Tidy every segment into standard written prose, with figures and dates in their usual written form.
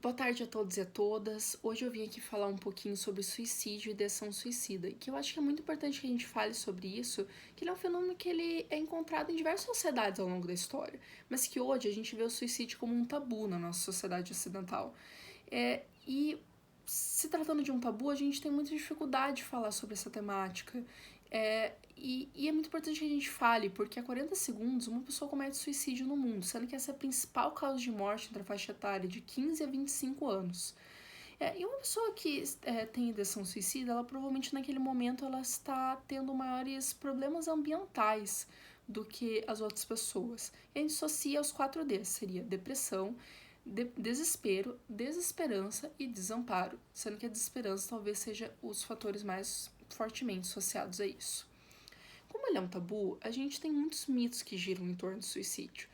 Boa tarde a todos e a todas. Hoje eu vim aqui falar um pouquinho sobre suicídio e ideação suicida, que eu acho que é muito importante que a gente fale sobre isso, que ele é um fenômeno que ele é encontrado em diversas sociedades ao longo da história, mas que hoje a gente vê o suicídio como um tabu na nossa sociedade ocidental. E se tratando de um tabu, a gente tem muita dificuldade de falar sobre essa temática. E é muito importante que a gente fale, porque a 40 segundos uma pessoa comete suicídio no mundo, sendo que essa é a principal causa de morte entre a faixa etária de 15 a 25 anos. E uma pessoa que tem ideação suicida, ela provavelmente naquele momento ela está tendo maiores problemas ambientais do que as outras pessoas. E a gente associa os 4Ds, seria depressão, desespero, desesperança e desamparo, sendo que a desesperança talvez seja os fatores mais fortemente associados a isso. Como ele é um tabu, a gente tem muitos mitos que giram em torno do suicídio.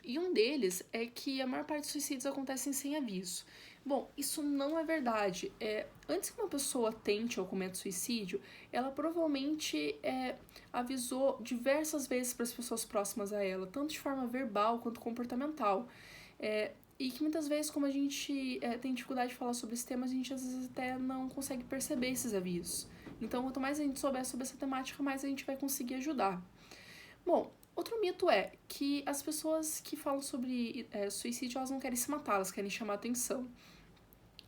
E um deles é que a maior parte dos suicídios acontecem sem aviso. Bom, isso não é verdade. Antes que uma pessoa tente ou cometa suicídio, ela provavelmente avisou diversas vezes para as pessoas próximas a ela, tanto de forma verbal quanto comportamental. E que muitas vezes, como a gente tem dificuldade de falar sobre esse tema, a gente às vezes até não consegue perceber esses avisos. Então, quanto mais a gente souber sobre essa temática, mais a gente vai conseguir ajudar. Bom, outro mito é que as pessoas que falam sobre suicídio, elas não querem se matar, elas querem chamar atenção.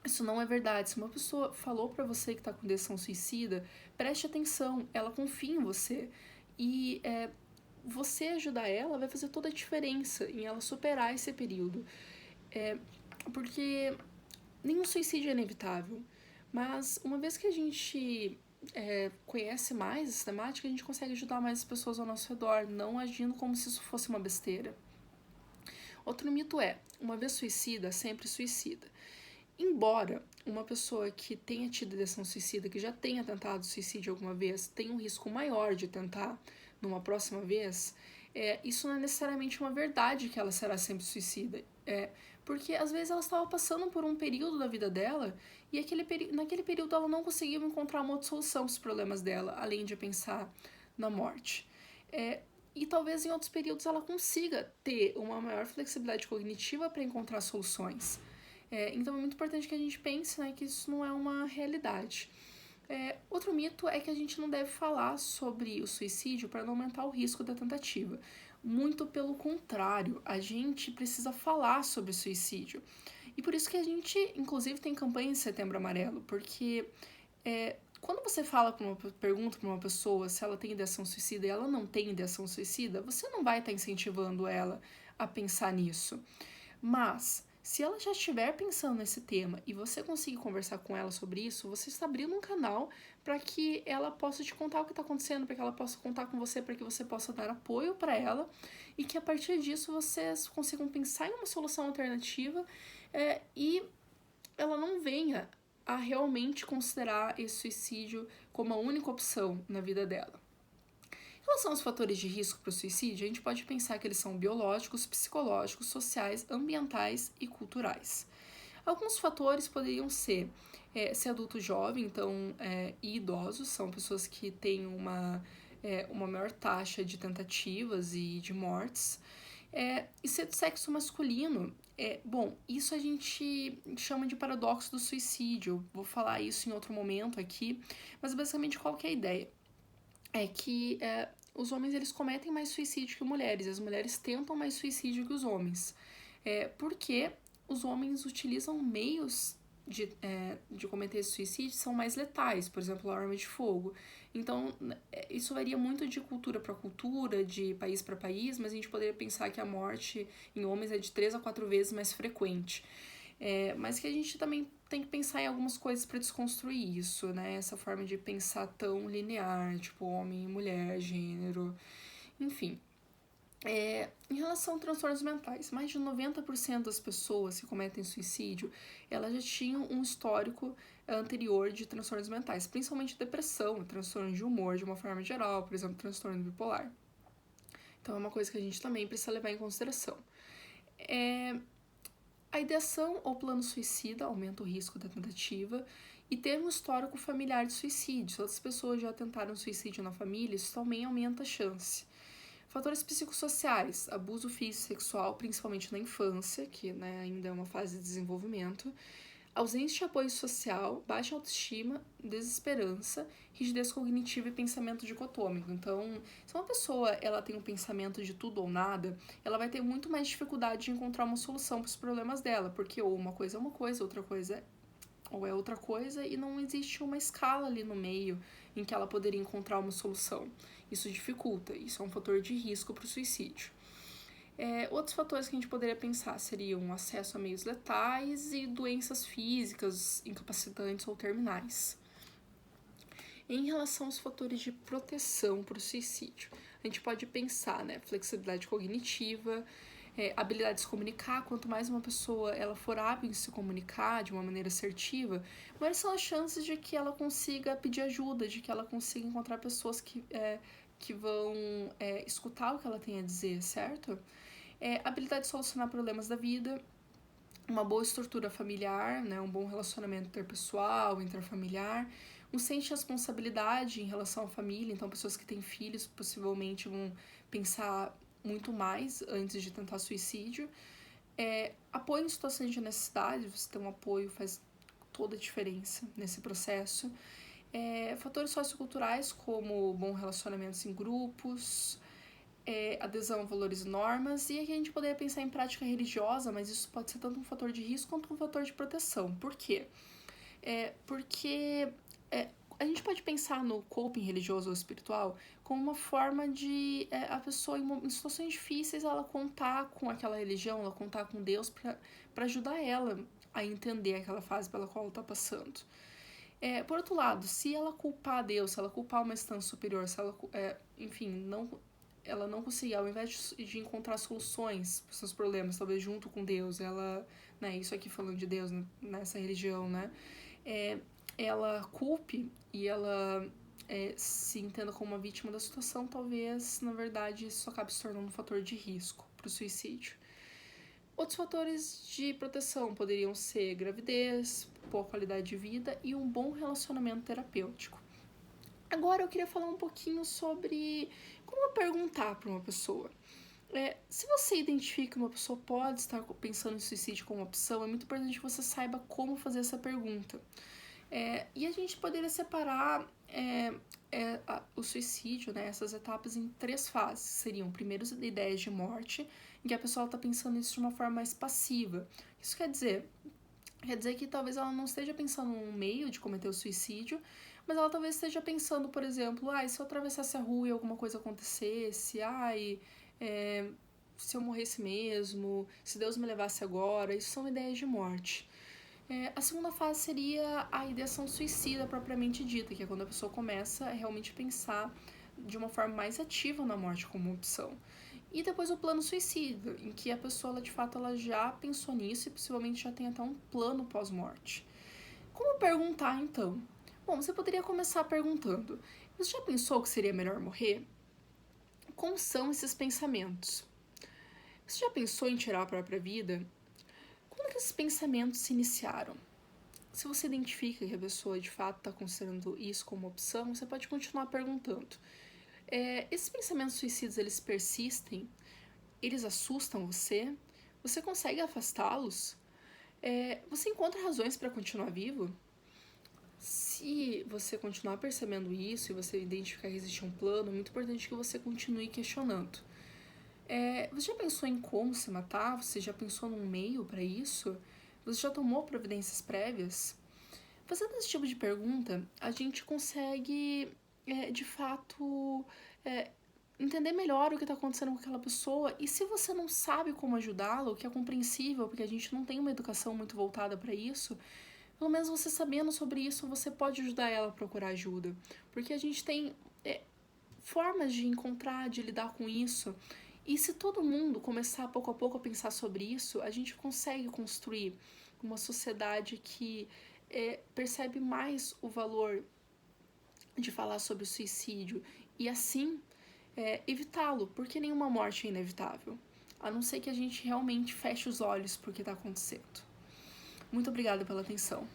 Isso não é verdade. Se uma pessoa falou pra você que tá com ideação suicida, preste atenção, ela confia em você. E você ajudar ela vai fazer toda a diferença em ela superar esse período. Porque nenhum suicídio é inevitável. Mas uma vez que a gente conhece mais essa temática, a gente consegue ajudar mais as pessoas ao nosso redor, não agindo como se isso fosse uma besteira. Outro mito é, uma vez suicida, sempre suicida. Embora uma pessoa que tenha tido ideação suicida, que já tenha tentado suicídio alguma vez, tenha um risco maior de tentar numa próxima vez, isso não é necessariamente uma verdade que ela será sempre suicida. Porque às vezes ela estava passando por um período da vida dela e naquele período ela não conseguiu encontrar uma outra solução para os problemas dela, além de pensar na morte. E talvez em outros períodos ela consiga ter uma maior flexibilidade cognitiva para encontrar soluções. Então é muito importante que a gente pense, né, que isso não é uma realidade. Outro mito é que a gente não deve falar sobre o suicídio para não aumentar o risco da tentativa. Muito pelo contrário, a gente precisa falar sobre o suicídio. E por isso que a gente, inclusive, tem campanha de Setembro Amarelo, porque quando você pergunta para uma pessoa se ela tem ideação suicida e ela não tem ideação suicida, você não vai estar incentivando ela a pensar nisso. Mas se ela já estiver pensando nesse tema e você conseguir conversar com ela sobre isso, você está abrindo um canal para que ela possa te contar o que está acontecendo, para que ela possa contar com você, para que você possa dar apoio para ela e que a partir disso vocês consigam pensar em uma solução alternativa e ela não venha a realmente considerar esse suicídio como a única opção na vida dela. Em relação aos fatores de risco para o suicídio, a gente pode pensar que eles são biológicos, psicológicos, sociais, ambientais e culturais. Alguns fatores poderiam ser adulto jovem, então, e idosos, são pessoas que têm uma maior taxa de tentativas e de mortes. E ser do sexo masculino, bom, isso a gente chama de paradoxo do suicídio. Vou falar isso em outro momento aqui, mas basicamente qual que é a ideia? É que os homens eles cometem mais suicídio que mulheres, as mulheres tentam mais suicídio que os homens. Porque os homens utilizam meios de cometer esse suicídio são mais letais, por exemplo, a arma de fogo. Então, isso varia muito de cultura para cultura, de país para país, mas a gente poderia pensar que a morte em homens é de 3 a 4 vezes mais frequente. Mas que a gente também tem que pensar em algumas coisas para desconstruir isso, né? Essa forma de pensar tão linear, tipo homem, mulher, gênero, enfim. Em relação a transtornos mentais, mais de 90% das pessoas que cometem suicídio, elas já tinham um histórico anterior de transtornos mentais, principalmente depressão, transtorno de humor de uma forma geral, por exemplo, transtorno bipolar. Então é uma coisa que a gente também precisa levar em consideração. A ideação ou plano suicida aumenta o risco da tentativa e ter um histórico familiar de suicídio. Se outras pessoas já tentaram suicídio na família, isso também aumenta a chance. Fatores psicossociais, abuso físico e sexual, principalmente na infância, que né, ainda é uma fase de desenvolvimento, ausência de apoio social, baixa autoestima, desesperança, rigidez cognitiva e pensamento dicotômico. Então, se uma pessoa ela tem um pensamento de tudo ou nada, ela vai ter muito mais dificuldade de encontrar uma solução para os problemas dela, porque ou uma coisa é uma coisa, outra coisa ou é outra coisa, e não existe uma escala ali no meio em que ela poderia encontrar uma solução. Isso dificulta, isso é um fator de risco para o suicídio. Outros fatores que a gente poderia pensar seriam acesso a meios letais e doenças físicas, incapacitantes ou terminais. Em relação aos fatores de proteção para o suicídio, a gente pode pensar, né, flexibilidade cognitiva, habilidade de se comunicar. Quanto mais uma pessoa ela for hábil em se comunicar de uma maneira assertiva, maiores são as chances de que ela consiga pedir ajuda, de que ela consiga encontrar pessoas que vão escutar o que ela tem a dizer, certo? Habilidade de solucionar problemas da vida, uma boa estrutura familiar, né, um bom relacionamento interpessoal, intrafamiliar, um senso de responsabilidade em relação à família. Então pessoas que têm filhos possivelmente vão pensar muito mais antes de tentar suicídio. Apoio em situações de necessidade, você ter um apoio faz toda a diferença nesse processo. Fatores socioculturais como bom relacionamentos em grupos, adesão a valores e normas, e aqui a gente poderia pensar em prática religiosa, mas isso pode ser tanto um fator de risco quanto um fator de proteção. Por quê? Porque a gente pode pensar no coping religioso ou espiritual como uma forma de a pessoa, em situações difíceis, ela contar com aquela religião, ela contar com Deus para ajudar ela a entender aquela fase pela qual ela está passando. Por outro lado, se ela culpar Deus, se ela culpar uma instância superior, se ela, ela não conseguir, ao invés de encontrar soluções para os seus problemas, talvez junto com Deus, ela, né, isso aqui falando de Deus, nessa religião, né, ela culpe e ela se entenda como uma vítima da situação, talvez, na verdade, isso acabe se tornando um fator de risco para o suicídio. Outros fatores de proteção poderiam ser gravidez, boa qualidade de vida e um bom relacionamento terapêutico. Agora eu queria falar um pouquinho sobre como perguntar para uma pessoa. Se você identifica que uma pessoa pode estar pensando em suicídio como opção, é muito importante que você saiba como fazer essa pergunta. E a gente poderia separar o suicídio, né, essas etapas, em 3 fases. Seriam, primeiro, ideias de morte, em que a pessoa está pensando isso de uma forma mais passiva. Isso quer dizer que talvez ela não esteja pensando num meio de cometer o suicídio, mas ela talvez esteja pensando, por exemplo, se eu atravessasse a rua e alguma coisa acontecesse, se eu morresse mesmo, se Deus me levasse agora. Isso são ideias de morte. A segunda fase seria a ideação suicida propriamente dita, que é quando a pessoa começa a realmente pensar de uma forma mais ativa na morte como opção. E depois o plano suicida, em que a pessoa, de fato, ela já pensou nisso e possivelmente já tem até um plano pós-morte. Como perguntar, então? Bom, você poderia começar perguntando: você já pensou que seria melhor morrer? Como são esses pensamentos? Você já pensou em tirar a própria vida? Como que esses pensamentos se iniciaram? Se você identifica que a pessoa de fato está considerando isso como opção, você pode continuar perguntando. Esses pensamentos suicidas, eles persistem? Eles assustam você? Você consegue afastá-los? Você encontra razões para continuar vivo? Se você continuar percebendo isso e você identificar que existe um plano, é muito importante que você continue questionando. Você já pensou em como se matar? Você já pensou num meio para isso? Você já tomou providências prévias? Fazendo esse tipo de pergunta, a gente consegue, de fato, entender melhor o que está acontecendo com aquela pessoa. E se você não sabe como ajudá-la, o que é compreensível, porque a gente não tem uma educação muito voltada para isso, pelo menos você sabendo sobre isso, você pode ajudar ela a procurar ajuda. Porque a gente tem formas de encontrar, de lidar com isso. E se todo mundo começar pouco a pouco a pensar sobre isso, a gente consegue construir uma sociedade que percebe mais o valor de falar sobre o suicídio e assim evitá-lo, porque nenhuma morte é inevitável, a não ser que a gente realmente feche os olhos para o que está acontecendo. Muito obrigada pela atenção.